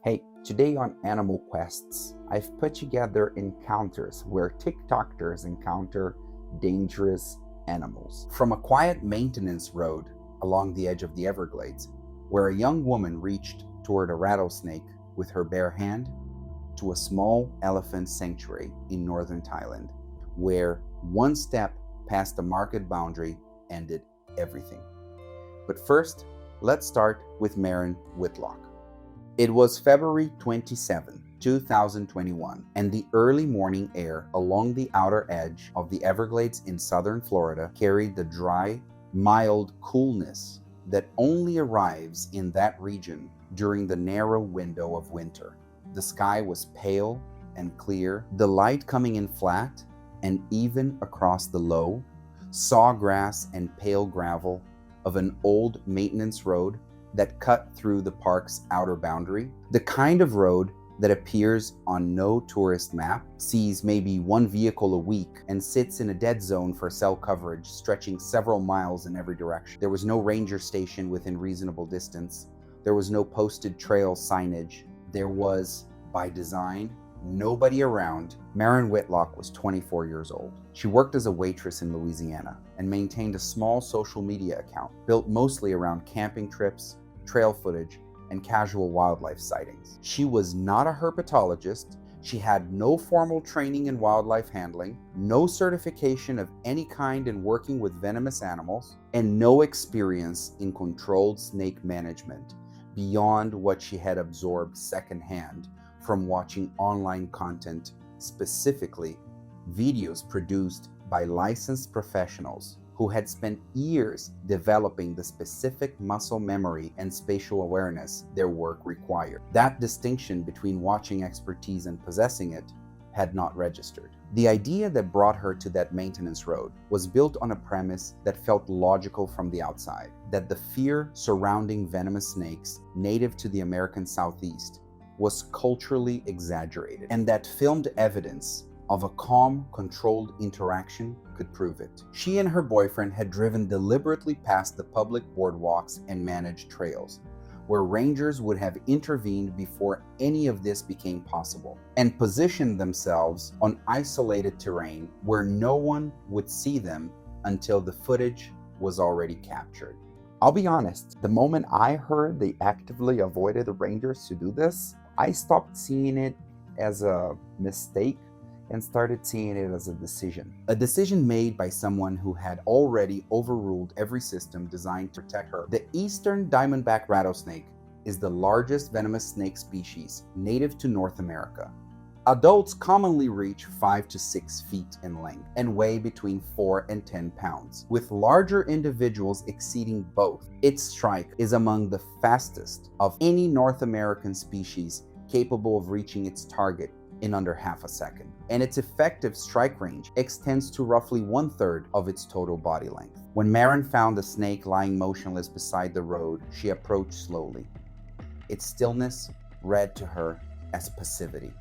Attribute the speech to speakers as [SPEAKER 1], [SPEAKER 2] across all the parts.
[SPEAKER 1] Hey, today on Animal Quests, I've put together encounters where TikTokers encounter dangerous animals. From a quiet maintenance road along the edge of the Everglades, where a young woman reached toward a rattlesnake with her bare hand, to a small elephant sanctuary in northern Thailand, where one step past the market boundary ended everything. But first, let's start with Maren Whitlock. It was February 27, 2021, and the early morning air along the outer edge of the Everglades in southern Florida carried the dry, mild coolness that only arrives in that region during the narrow window of winter. The sky was pale and clear, the light coming in flat and even across the low, sawgrass and pale gravel of an old maintenance road that cut through the park's outer boundary, the kind of road that appears on no tourist map, sees maybe one vehicle a week, and sits in a dead zone for cell coverage stretching several miles in every direction. There was no ranger station within reasonable distance. There was no posted trail signage. There was, by design, nobody around. Maren Whitlock was 24 years old. She worked as a waitress in Louisiana and maintained a small social media account built mostly around camping trips, trail footage, and casual wildlife sightings. She was not a herpetologist. She had no formal training in wildlife handling, no certification of any kind in working with venomous animals, and no experience in controlled snake management beyond what she had absorbed secondhand from watching online content, specifically videos produced by licensed professionals who had spent years developing the specific muscle memory and spatial awareness their work required. That distinction between watching expertise and possessing it had not registered. The idea that brought her to that maintenance road was built on a premise that felt logical from the outside, that the fear surrounding venomous snakes native to the American Southeast was culturally exaggerated, and that filmed evidence of a calm, controlled interaction could prove it. She and her boyfriend had driven deliberately past the public boardwalks and managed trails, where rangers would have intervened before any of this became possible, and positioned themselves on isolated terrain where no one would see them until the footage was already captured. I'll be honest, the moment I heard they actively avoided the rangers to do this, I stopped seeing it as a mistake and started seeing it as a decision. A decision made by someone who had already overruled every system designed to protect her. The eastern diamondback rattlesnake is the largest venomous snake species native to North America. Adults commonly reach 5 to 6 feet in length and weigh between 4 and 10 pounds, with larger individuals exceeding both. Its strike is among the fastest of any North American species capable of reaching its target in under half a second, and its effective strike range extends to roughly 1/3 of its total body length. When Maren found the snake lying motionless beside the road, she approached slowly. Its stillness read to her as passivity.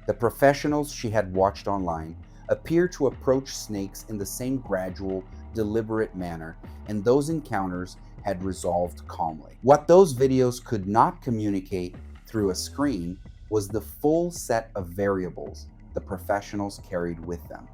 [SPEAKER 1] The professionals she had watched online appeared to approach snakes in the same gradual, deliberate manner, and those encounters had resolved calmly. What those videos could not communicate through a screen was the full set of variables the professionals carried with them.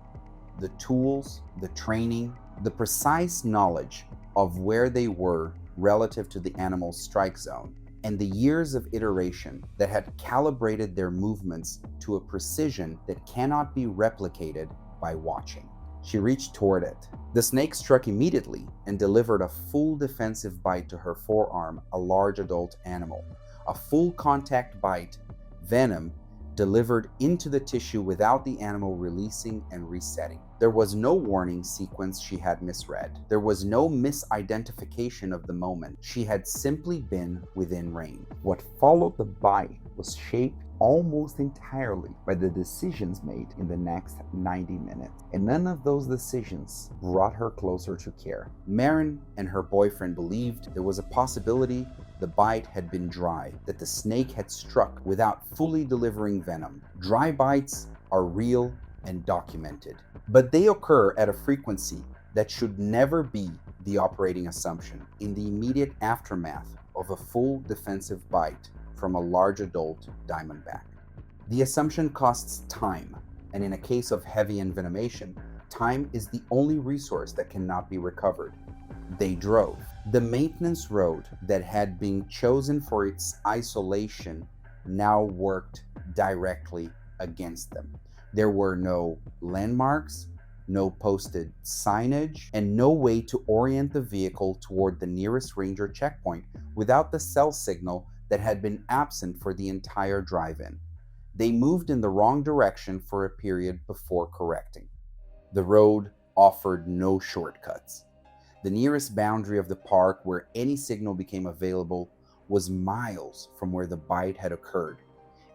[SPEAKER 1] The tools, the training, the precise knowledge of where they were relative to the animal's strike zone, and the years of iteration that had calibrated their movements to a precision that cannot be replicated by watching. She reached toward it. The snake struck immediately and delivered a full defensive bite to her forearm, a large adult animal. A full contact bite, venom delivered into the tissue without the animal releasing and resetting. There was no warning sequence she had misread. There was no misidentification of the moment. She had simply been within range. What followed the bite was shaped almost entirely by the decisions made in the next 90 minutes. And none of those decisions brought her closer to care. Maren and her boyfriend believed there was a possibility the bite had been dry, that the snake had struck without fully delivering venom. Dry bites are real and documented, but they occur at a frequency that should never be the operating assumption in the immediate aftermath of a full defensive bite from a large adult diamondback. The assumption costs time, and in a case of heavy envenomation, time is the only resource that cannot be recovered. They drove. The maintenance road that had been chosen for its isolation now worked directly against them. There were no landmarks, no posted signage, and no way to orient the vehicle toward the nearest ranger checkpoint without the cell signal that had been absent for the entire drive-in. They moved in the wrong direction for a period before correcting. The road offered no shortcuts. The nearest boundary of the park where any signal became available was miles from where the bite had occurred,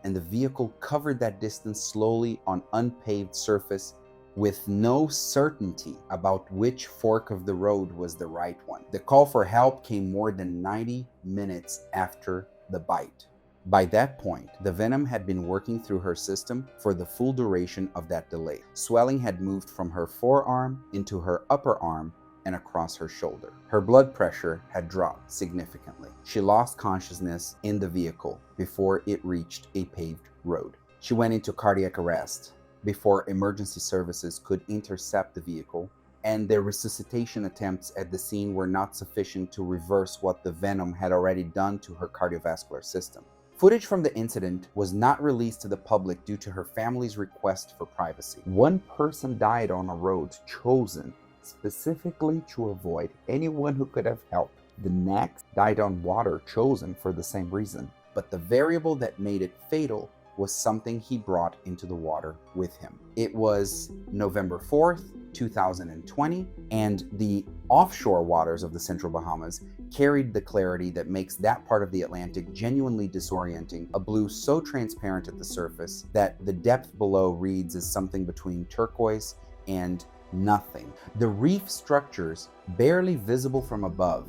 [SPEAKER 1] and the vehicle covered that distance slowly on unpaved surface with no certainty about which fork of the road was the right one. The call for help came more than 90 minutes after the bite. By that point, the venom had been working through her system for the full duration of that delay. Swelling had moved from her forearm into her upper arm and across her shoulder. Her blood pressure had dropped significantly. She lost consciousness in the vehicle before it reached a paved road. She went into cardiac arrest before emergency services could intercept the vehicle, and their resuscitation attempts at the scene were not sufficient to reverse what the venom had already done to her cardiovascular system. Footage from the incident was not released to the public due to her family's request for privacy. One person died on a road chosen specifically to avoid anyone who could have helped. The next died on water chosen for the same reason. But the variable that made it fatal was something he brought into the water with him. It was November 4th, 2020, and the offshore waters of the Central Bahamas carried the clarity that makes that part of the Atlantic genuinely disorienting, a blue so transparent at the surface that the depth below reads as something between turquoise and nothing. The reef structures barely visible from above.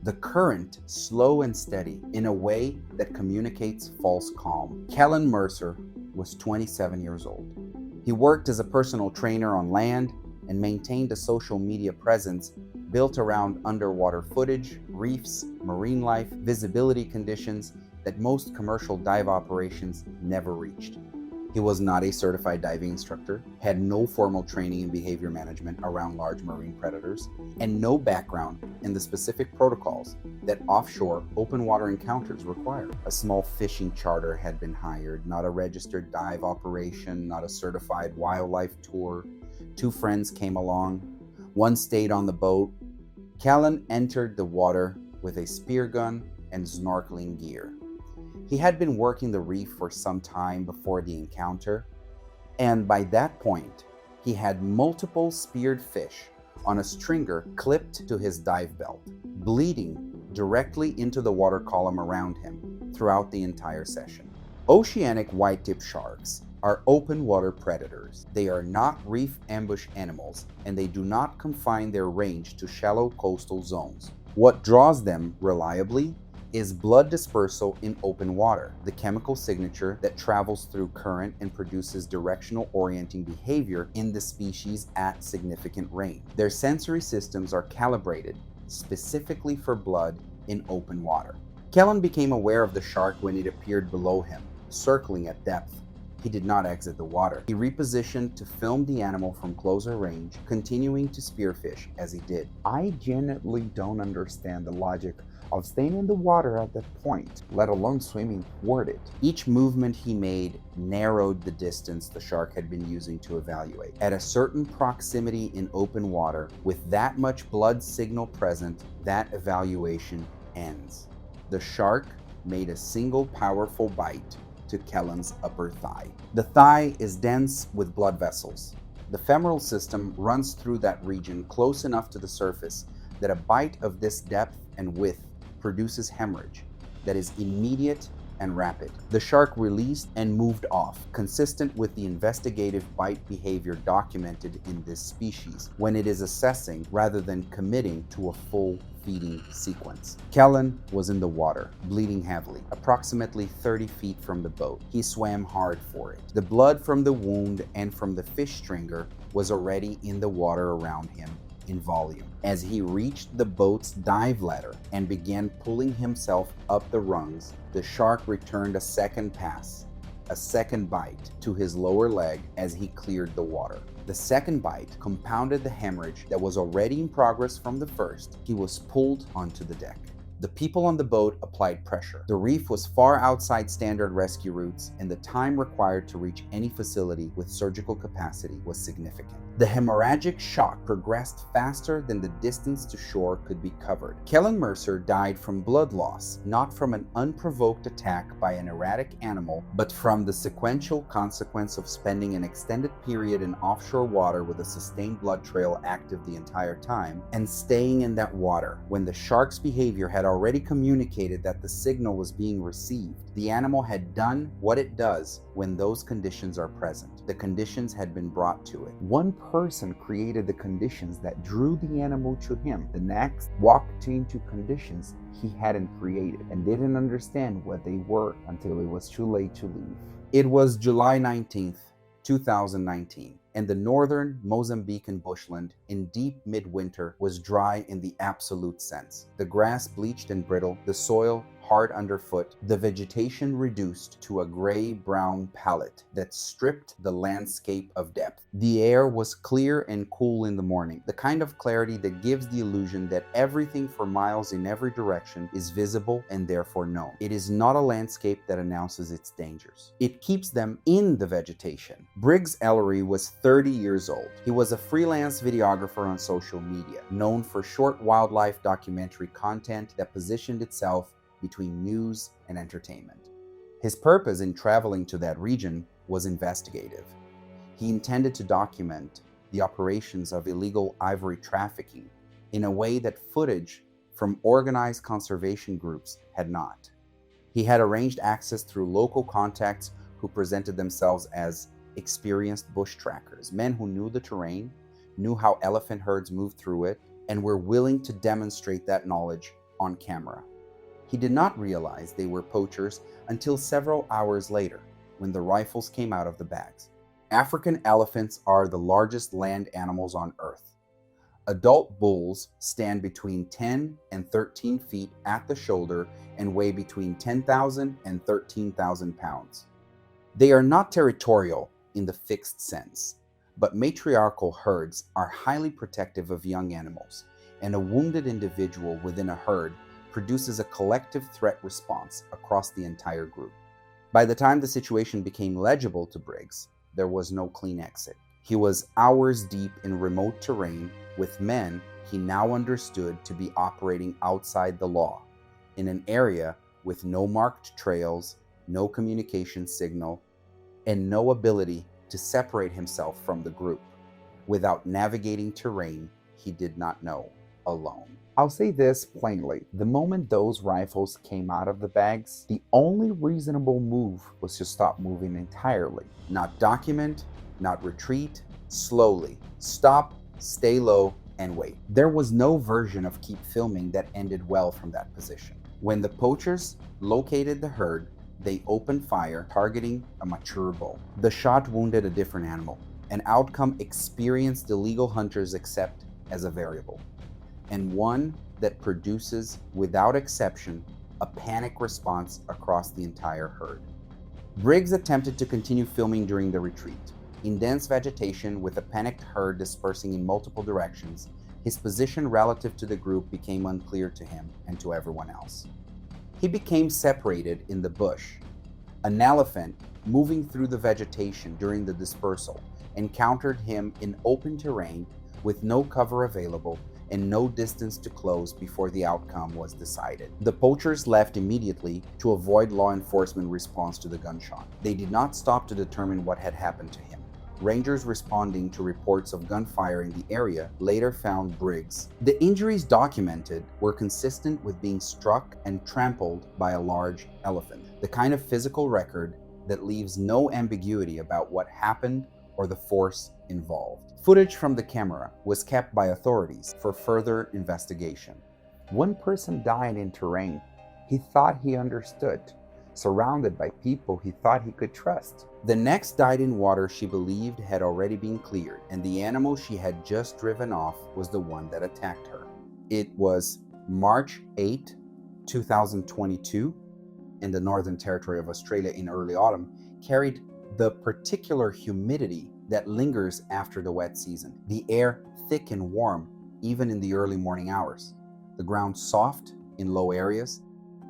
[SPEAKER 1] The current slow and steady in a way that communicates false calm. Kellen Mercer was 27 years old. He worked as a personal trainer on land and maintained a social media presence built around underwater footage, reefs, marine life, visibility conditions that most commercial dive operations never reached. He was not a certified diving instructor, had no formal training in behavior management around large marine predators, and no background in the specific protocols that offshore open water encounters require. A small fishing charter had been hired, not a registered dive operation, not a certified wildlife tour. 2 friends came along. One stayed on the boat. Callan entered the water with a spear gun and snorkeling gear. He had been working the reef for some time before the encounter, and by that point, he had multiple speared fish on a stringer clipped to his dive belt, bleeding directly into the water column around him throughout the entire session. Oceanic white-tip sharks are open water predators. They are not reef ambush animals, and they do not confine their range to shallow coastal zones. What draws them reliably is blood dispersal in open water, the chemical signature that travels through current and produces directional orienting behavior in the species at significant range. Their sensory systems are calibrated specifically for blood in open water. Kellen became aware of the shark when it appeared below him, circling at depth. He did not exit the water. He repositioned to film the animal from closer range, continuing to spearfish as he did. I genuinely don't understand the logic of staying in the water at that point, let alone swimming toward it. Each movement he made narrowed the distance the shark had been using to evaluate. At a certain proximity in open water, with that much blood signal present, that evaluation ends. The shark made a single powerful bite to Kellen's upper thigh. The thigh is dense with blood vessels. The femoral system runs through that region close enough to the surface that a bite of this depth and width produces hemorrhage that is immediate and rapid. The shark released and moved off, consistent with the investigative bite behavior documented in this species when it is assessing rather than committing to a full feeding sequence. Kellen was in the water, bleeding heavily, approximately 30 feet from the boat. He swam hard for it. The blood from the wound and from the fish stringer was already in the water around him in volume. As he reached the boat's dive ladder and began pulling himself up the rungs, the shark returned a second pass, a second bite to his lower leg as he cleared the water. The second bite compounded the hemorrhage that was already in progress from the first. He was pulled onto the deck. The people on the boat applied pressure. The reef was far outside standard rescue routes, and the time required to reach any facility with surgical capacity was significant. The hemorrhagic shock progressed faster than the distance to shore could be covered. Kellen Mercer died from blood loss, not from an unprovoked attack by an erratic animal, but from the sequential consequence of spending an extended period in offshore water with a sustained blood trail active the entire time, and staying in that water when the shark's behavior had already communicated that the signal was being received. The animal had done what it does when those conditions are present. The conditions had been brought to it. One person created the conditions that drew the animal to him. The next walked into conditions he hadn't created and didn't understand what they were until it was too late to leave. It was July 19th, 2019. And the northern Mozambican bushland in deep midwinter was dry in the absolute sense. The grass bleached and brittle, the soil hard underfoot, the vegetation reduced to a gray-brown palette that stripped the landscape of depth. The air was clear and cool in the morning, the kind of clarity that gives the illusion that everything for miles in every direction is visible and therefore known. It is not a landscape that announces its dangers. It keeps them in the vegetation. Briggs Ellery was 30 years old. He was a freelance videographer on social media, known for short wildlife documentary content that positioned itself between news and entertainment. His purpose in traveling to that region was investigative. He intended to document the operations of illegal ivory trafficking in a way that footage from organized conservation groups had not. He had arranged access through local contacts who presented themselves as experienced bush trackers, men who knew the terrain, knew how elephant herds moved through it, and were willing to demonstrate that knowledge on camera. He did not realize they were poachers until several hours later, when the rifles came out of the bags. African elephants are the largest land animals on Earth. Adult bulls stand between 10 and 13 feet at the shoulder and weigh between 10,000 and 13,000 pounds. They are not territorial in the fixed sense, but matriarchal herds are highly protective of young animals, and a wounded individual within a herd produces a collective threat response across the entire group. By the time the situation became legible to Briggs, there was no clean exit. He was hours deep in remote terrain with men he now understood to be operating outside the law, in an area with no marked trails, no communication signal, and no ability to separate himself from the group, without navigating terrain he did not know alone. I'll say this plainly. The moment those rifles came out of the bags, the only reasonable move was to stop moving entirely. Not document, not retreat, slowly. Stop, stay low, and wait. There was no version of keep filming that ended well from that position. When the poachers located the herd, they opened fire, targeting a mature bull. The shot wounded a different animal, an outcome experienced illegal hunters accept as a variable, and one that produces, without exception, a panic response across the entire herd. Briggs attempted to continue filming during the retreat. In dense vegetation, with a panicked herd dispersing in multiple directions, his position relative to the group became unclear to him and to everyone else. He became separated in the bush. An elephant, moving through the vegetation during the dispersal, encountered him in open terrain with no cover available and no distance to close before the outcome was decided. The poachers left immediately to avoid law enforcement response to the gunshot. They did not stop to determine what had happened to him. Rangers responding to reports of gunfire in the area later found Briggs. The injuries documented were consistent with being struck and trampled by a large elephant, the kind of physical record that leaves no ambiguity about what happened or the force involved. Footage from the camera was kept by authorities for further investigation. One person died in terrain he thought he understood, surrounded by people he thought he could trust. The next died in water she believed had already been cleared, and the animal she had just driven off was the one that attacked her. It was March 8, 2022, in the Northern Territory of Australia in early autumn, carried the particular humidity that lingers after the wet season. The air thick and warm, even in the early morning hours. The ground soft in low areas.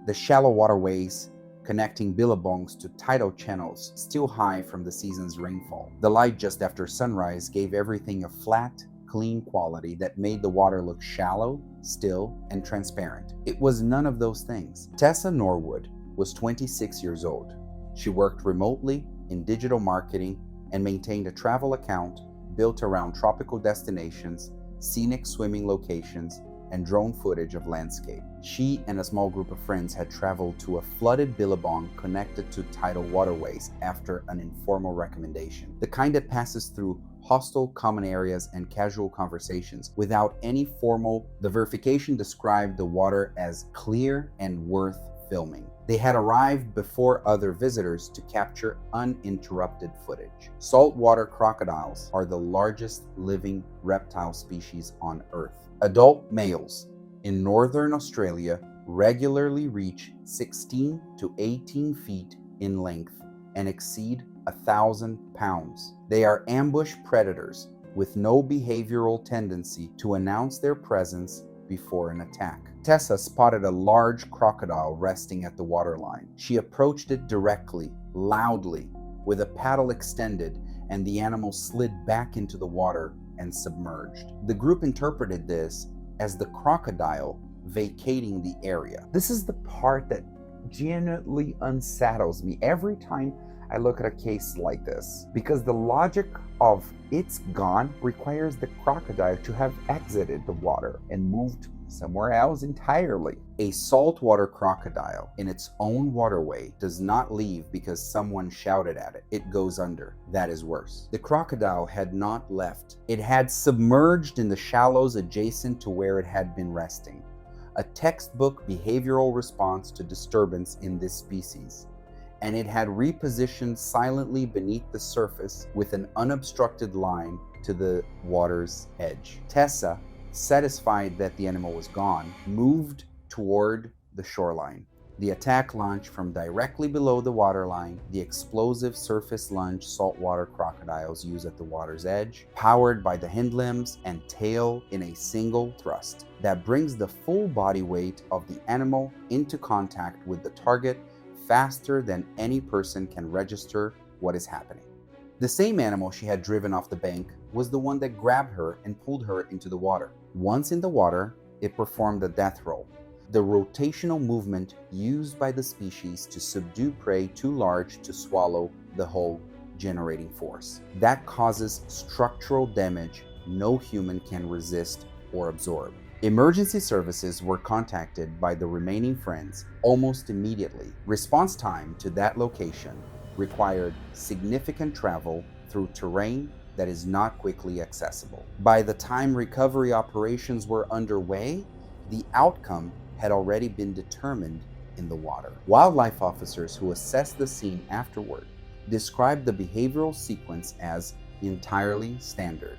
[SPEAKER 1] The shallow waterways connecting billabongs to tidal channels still high from the season's rainfall. The light just after sunrise gave everything a flat, clean quality that made the water look shallow, still, and transparent. It was none of those things. Tessa Norwood was 26 years old. She worked remotely in digital marketing and maintained a travel account built around tropical destinations, scenic swimming locations, and drone footage of landscape. She and a small group of friends had traveled to a flooded billabong connected to tidal waterways after an informal recommendation, the kind that passes through hostile common areas and casual conversations without any formal. The verification described the water as clear and worth filming. They had arrived before other visitors to capture uninterrupted footage. Saltwater crocodiles are the largest living reptile species on Earth. Adult males in northern Australia regularly reach 16 to 18 feet in length and exceed 1,000 pounds. They are ambush predators with no behavioral tendency to announce their presence before an attack. Tessa spotted a large crocodile resting at the waterline. She approached it directly, loudly, with a paddle extended, and the animal slid back into the water and submerged. The group interpreted this as the crocodile vacating the area. This is the part that genuinely unsettles me every time I look at a case like this, because the logic of "it's gone" requires the crocodile to have exited the water and moved somewhere else entirely. A saltwater crocodile in its own waterway does not leave because someone shouted at it. It goes under. That is worse. The crocodile had not left. It had submerged in the shallows adjacent to where it had been resting. A textbook behavioral response to disturbance in this species. And it had repositioned silently beneath the surface with an unobstructed line to the water's edge. Tessa, satisfied that the animal was gone, moved toward the shoreline. The attack launched from directly below the waterline, the explosive surface lunge saltwater crocodiles use at the water's edge, powered by the hind limbs and tail in a single thrust that brings the full body weight of the animal into contact with the target faster than any person can register what is happening. The same animal she had driven off the bank was the one that grabbed her and pulled her into the water. Once in the water, it performed a death roll, the rotational movement used by the species to subdue prey too large to swallow the whole, generating force. That causes structural damage no human can resist or absorb. Emergency services were contacted by the remaining friends almost immediately. Response time to that location required significant travel through terrain that is not quickly accessible. By the time recovery operations were underway, the outcome had already been determined in the water. Wildlife officers who assessed the scene afterward described the behavioral sequence as entirely standard.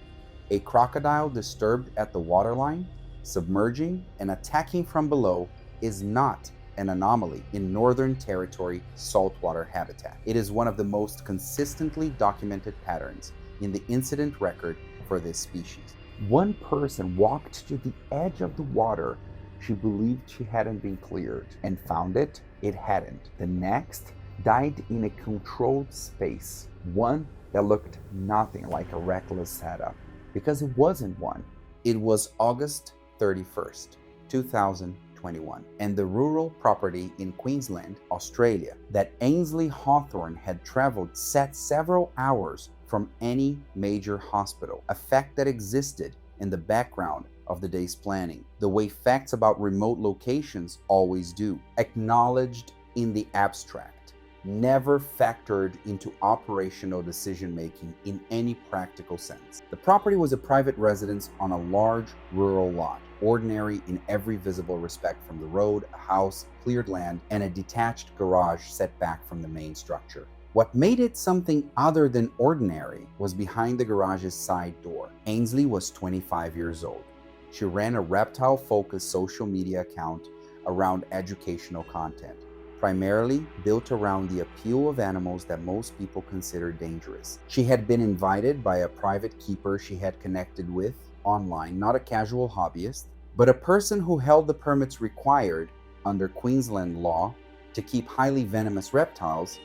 [SPEAKER 1] A crocodile disturbed at the waterline, submerging and attacking from below is not an anomaly in Northern Territory saltwater habitat. It is one of the most consistently documented patterns in the incident record for this species. One person walked to the edge of the water she believed she hadn't been cleared and found it hadn't. The next died in a controlled space, one that looked nothing like a reckless setup, because it wasn't one. It was August 31st, 2021, and the rural property in Queensland, Australia, that Ainsley Hawthorne had traveled sat several hours from any major hospital, a fact that existed in the background of the day's planning, the way facts about remote locations always do, acknowledged in the abstract. never factored into operational decision-making in any practical sense. The property was a private residence on a large rural lot, ordinary in every visible respect, from the road, a house, cleared land, and a detached garage set back from the main structure. What made it something other than ordinary was behind the garage's side door. Ainsley was 25 years old. She ran a reptile-focused social media account around educational content, primarily built around the appeal of animals that most people consider dangerous. She had been invited by a private keeper she had connected with online, not a casual hobbyist, but a person who held the permits required under Queensland law to keep highly venomous reptiles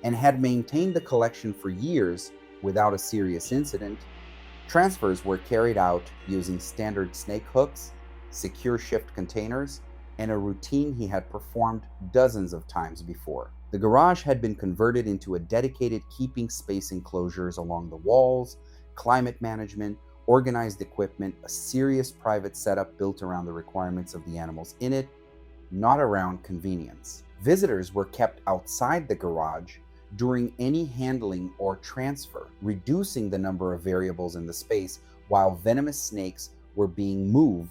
[SPEAKER 1] and had maintained the collection for years without a serious incident. Transfers were carried out using standard snake hooks, secure shift containers, and a routine he had performed dozens of times before. The garage had been converted into a dedicated keeping space, enclosures along the walls, climate management, organized equipment, a serious private setup built around the requirements of the animals in it, not around convenience. Visitors were kept outside the garage during any handling or transfer, reducing the number of variables in the space while venomous snakes were being moved.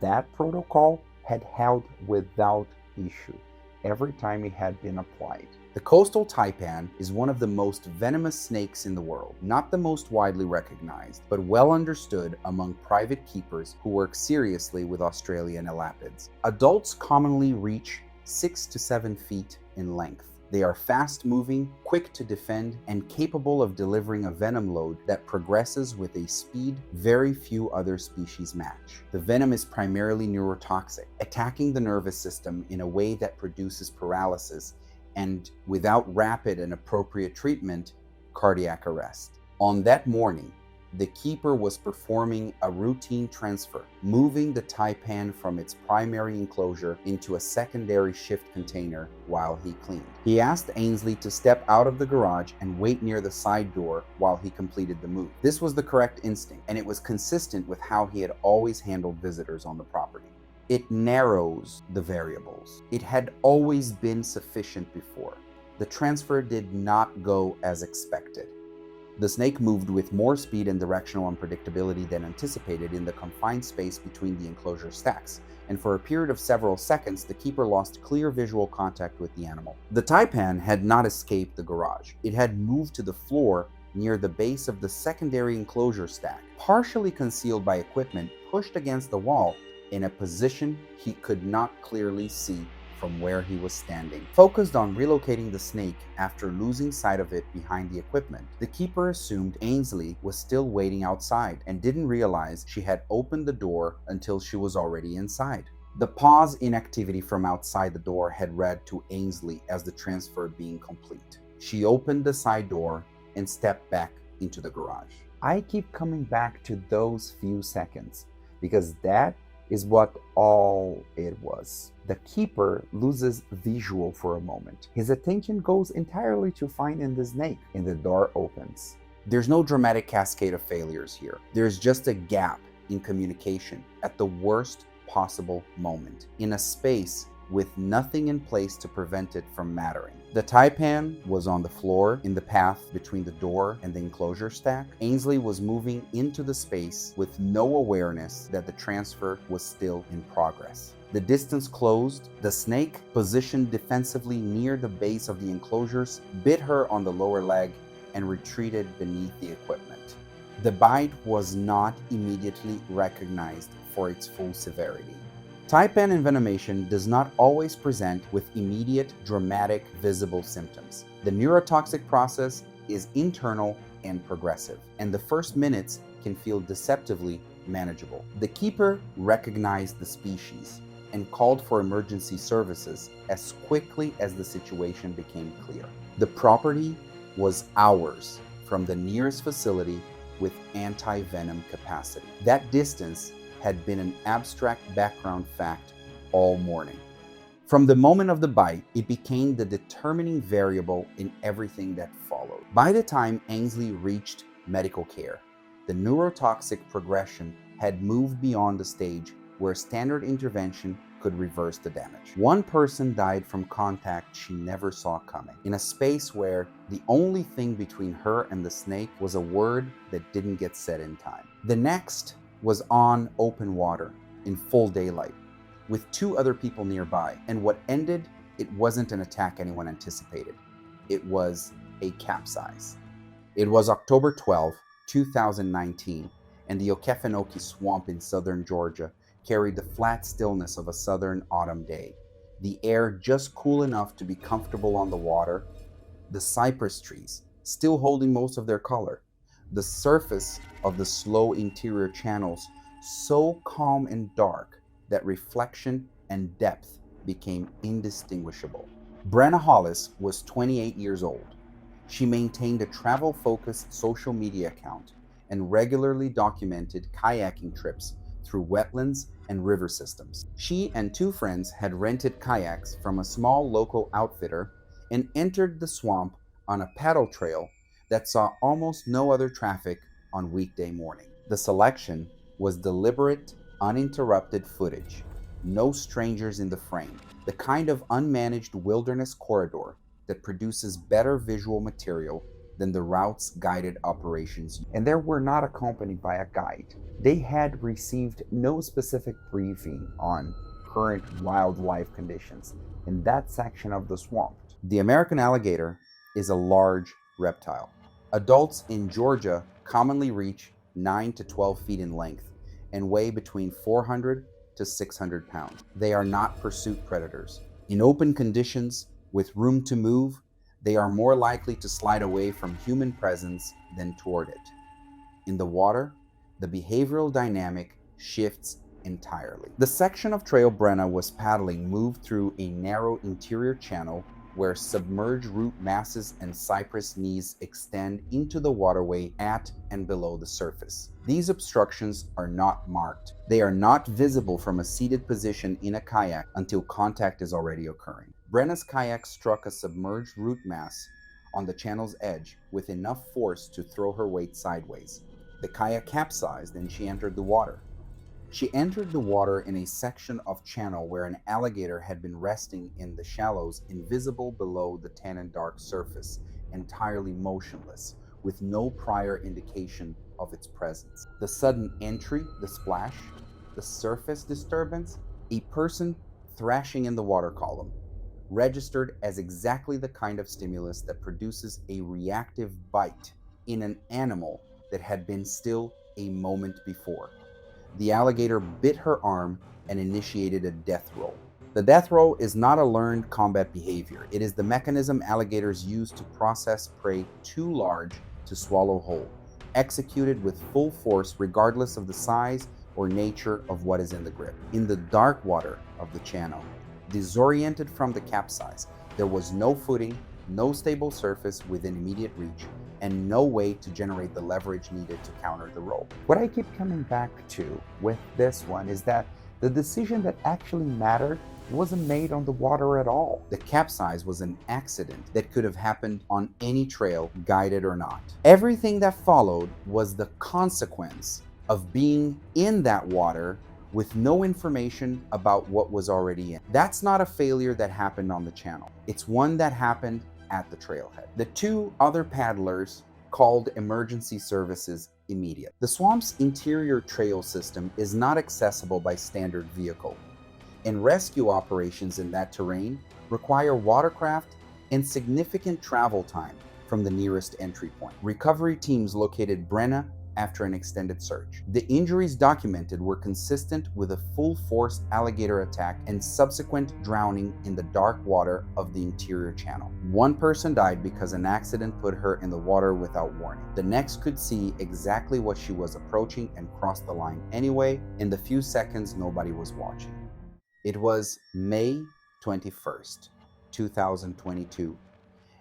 [SPEAKER 1] That protocol had held without issue every time it had been applied. The coastal taipan is one of the most venomous snakes in the world, not the most widely recognized, but well understood among private keepers who work seriously with Australian elapids. Adults commonly reach 6 to 7 feet in length. They are fast-moving, quick to defend, and capable of delivering a venom load that progresses with a speed very few other species match. The venom is primarily neurotoxic, attacking the nervous system in a way that produces paralysis and, without rapid and appropriate treatment, cardiac arrest. On that morning, the keeper was performing a routine transfer, moving the taipan from its primary enclosure into a secondary shift container while he cleaned. He asked Ainsley to step out of the garage and wait near the side door while he completed the move. This was the correct instinct, and it was consistent with how he had always handled visitors on the property. It narrows the variables. It had always been sufficient before. The transfer did not go as expected. The snake moved with more speed and directional unpredictability than anticipated in the confined space between the enclosure stacks, and for a period of several seconds, the keeper lost clear visual contact with the animal. The taipan had not escaped the garage. It had moved to the floor near the base of the secondary enclosure stack, partially concealed by equipment pushed against the wall in a position he could not clearly see from where he was standing. Focused on relocating the snake after losing sight of it behind the equipment, the keeper assumed Ainsley was still waiting outside and didn't realize she had opened the door until she was already inside. The pause in activity from outside the door had read to Ainsley as the transfer being complete. She opened the side door and stepped back into the garage. I keep coming back to those few seconds because that is what all it was. The keeper loses visual for a moment. His attention goes entirely to finding the snake, and the door opens. There's no dramatic cascade of failures here. There's just a gap in communication at the worst possible moment, in a space with nothing in place to prevent it from mattering. The taipan was on the floor in the path between the door and the enclosure stack. Ainsley was moving into the space with no awareness that the transfer was still in progress. The distance closed. The snake, positioned defensively near the base of the enclosures, bit her on the lower leg and retreated beneath the equipment. The bite was not immediately recognized for its full severity. Taipan envenomation does not always present with immediate, dramatic, visible symptoms. The neurotoxic process is internal and progressive, and the first minutes can feel deceptively manageable. The keeper recognized the species and called for emergency services as quickly as the situation became clear. The property was hours from the nearest facility with anti-venom capacity. That distance had been an abstract background fact all morning. From the moment of the bite, it became the determining variable in everything that followed. By the time Ainsley reached medical care, the neurotoxic progression had moved beyond the stage where standard intervention could reverse the damage. One person died from contact she never saw coming, in a space where the only thing between her and the snake was a word that didn't get said in time. The next was on open water, in full daylight, with 2 other people nearby, and what ended, it wasn't an attack anyone anticipated. It was a capsize. It was October 12, 2019, and the Okefenokee Swamp in southern Georgia carried the flat stillness of a southern autumn day. The air just cool enough to be comfortable on the water, the cypress trees still holding most of their color, the surface of the slow interior channels so calm and dark that reflection and depth became indistinguishable. Brenna Hollis was 28 years old. She maintained a travel-focused social media account and regularly documented kayaking trips through wetlands and river systems. She and 2 friends had rented kayaks from a small local outfitter and entered the swamp on a paddle trail that saw almost no other traffic on weekday morning. The selection was deliberate, uninterrupted footage, no strangers in the frame, the kind of unmanaged wilderness corridor that produces better visual material than the route's guided operations. And they were not accompanied by a guide. They had received no specific briefing on current wildlife conditions in that section of the swamp. The American alligator is a large reptile. Adults in Georgia commonly reach 9 to 12 feet in length and weigh between 400 to 600 pounds. They are not pursuit predators. In open conditions, with room to move, they are more likely to slide away from human presence than toward it. In the water, the behavioral dynamic shifts entirely. The section of trail Brenna was paddling moved through a narrow interior channel where submerged root masses and cypress knees extend into the waterway at and below the surface. These obstructions are not marked. They are not visible from a seated position in a kayak until contact is already occurring. Brenna's kayak struck a submerged root mass on the channel's edge with enough force to throw her weight sideways. The kayak capsized and she entered the water. She entered the water in a section of channel where an alligator had been resting in the shallows, invisible below the tan and dark surface, entirely motionless, with no prior indication of its presence. The sudden entry, the splash, the surface disturbance, a person thrashing in the water column, registered as exactly the kind of stimulus that produces a reactive bite in an animal that had been still a moment before. The alligator bit her arm and initiated a death roll. The death roll is not a learned combat behavior. It is the mechanism alligators use to process prey too large to swallow whole, executed with full force regardless of the size or nature of what is in the grip. In the dark water of the channel, disoriented from the capsize, there was no footing, no stable surface within immediate reach, and no way to generate the leverage needed to counter the roll. What I keep coming back to with this one is that the decision that actually mattered wasn't made on the water at all. The capsize was an accident that could have happened on any trail, guided or not. Everything that followed was the consequence of being in that water with no information about what was already in. That's not a failure that happened on the channel. It's one that happened at the trailhead. The 2 other paddlers called emergency services immediately. The swamp's interior trail system is not accessible by standard vehicle, and rescue operations in that terrain require watercraft and significant travel time from the nearest entry point. Recovery teams located Brenna after an extended search. The injuries documented were consistent with a full-force alligator attack and subsequent drowning in the dark water of the interior channel. One person died because an accident put her in the water without warning. The next could see exactly what she was approaching and crossed the line anyway. In the few seconds nobody was watching. It was May 21st, 2022,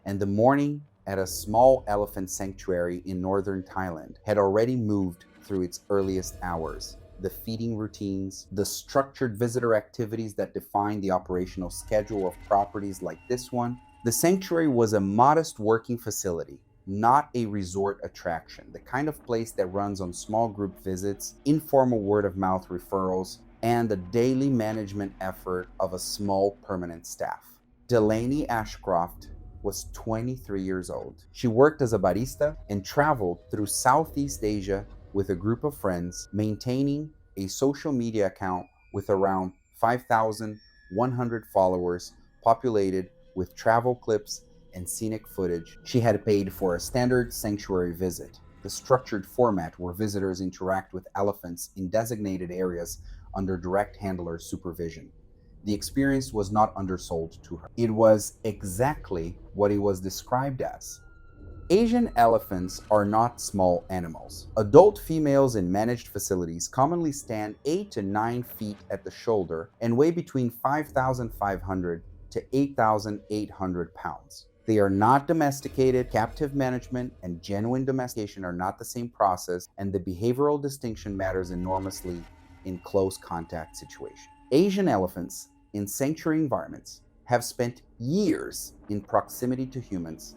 [SPEAKER 1] and the morning at a small elephant sanctuary in northern Thailand had already moved through its earliest hours. The feeding routines, the structured visitor activities that define the operational schedule of properties like this one. The sanctuary was a modest working facility, not a resort attraction, the kind of place that runs on small group visits, informal word-of-mouth referrals, and the daily management effort of a small permanent staff. Delaney Ashcroft was 23 years old. She worked as a barista and traveled through Southeast Asia with a group of friends, maintaining a social media account with around 5,100 followers, populated with travel clips and scenic footage. She had paid for a standard sanctuary visit, the structured format where visitors interact with elephants in designated areas under direct handler supervision. The experience was not undersold to her. It was exactly what it was described as. Asian elephants are not small animals. Adult females in managed facilities commonly stand 8 to 9 feet at the shoulder and weigh between 5,500 to 8,800 pounds. They are not domesticated. Captive management and genuine domestication are not the same process, and the behavioral distinction matters enormously in close contact situations. Asian elephants in sanctuary environments have spent years in proximity to humans,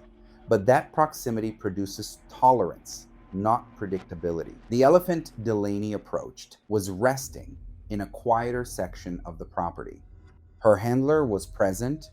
[SPEAKER 1] but that proximity produces tolerance, not predictability. The elephant Delaney approached was resting in a quieter section of the property. Her handler was present,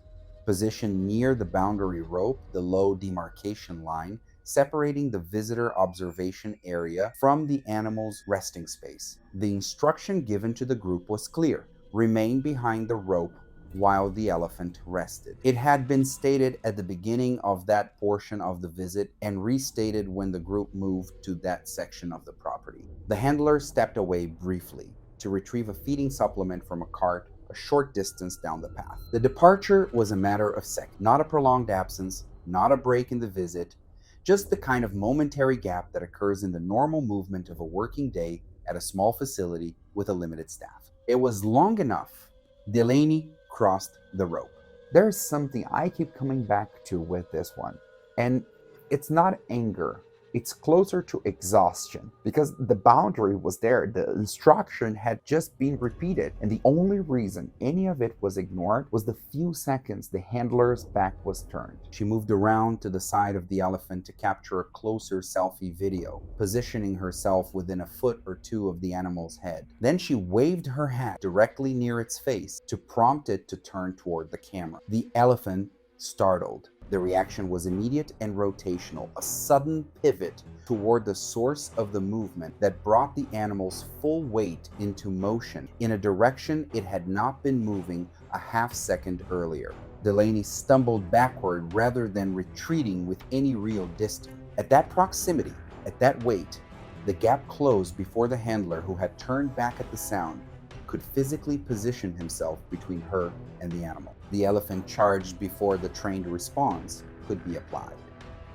[SPEAKER 1] positioned near the boundary rope, the low demarcation line separating the visitor observation area from the animal's resting space. The instruction given to the group was clear: remain behind the rope while the elephant rested. It had been stated at the beginning of that portion of the visit and restated when the group moved to that section of the property. The handler stepped away briefly to retrieve a feeding supplement from a cart a short distance down the path. The departure was a matter of seconds, not a prolonged absence, not a break in the visit, just the kind of momentary gap that occurs in the normal movement of a working day at a small facility with a limited staff. It was long enough. Delaney crossed the rope. There's something I keep coming back to with this one, and it's not anger. It's closer to exhaustion because the boundary was there. The instruction had just been repeated, and the only reason any of it was ignored was the few seconds the handler's back was turned. She moved around to the side of the elephant to capture a closer selfie video, positioning herself within a foot or two of the animal's head. Then she waved her hand directly near its face to prompt it to turn toward the camera. The elephant startled. The reaction was immediate and rotational, a sudden pivot toward the source of the movement that brought the animal's full weight into motion in a direction it had not been moving a half second earlier. Delaney stumbled backward rather than retreating with any real distance. At that proximity, at that weight, the gap closed before the handler, who had turned back at the sound, could physically position himself between her and the animal. The elephant charged before the trained response could be applied.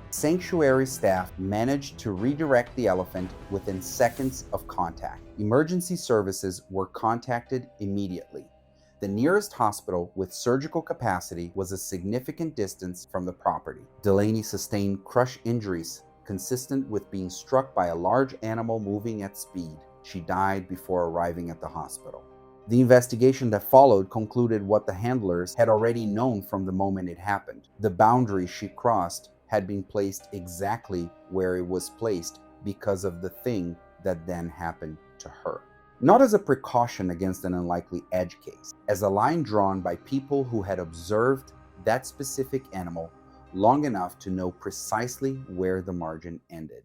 [SPEAKER 1] Sanctuary staff managed to redirect the elephant within seconds of contact. Emergency services were contacted immediately. The nearest hospital with surgical capacity was a significant distance from the property. Delaney sustained crush injuries consistent with being struck by a large animal moving at speed. She died before arriving at the hospital. The investigation that followed concluded what the handlers had already known from the moment it happened. The boundary she crossed had been placed exactly where it was placed because of the thing that then happened to her. Not as a precaution against an unlikely edge case, as a line drawn by people who had observed that specific animal long enough to know precisely where the margin ended.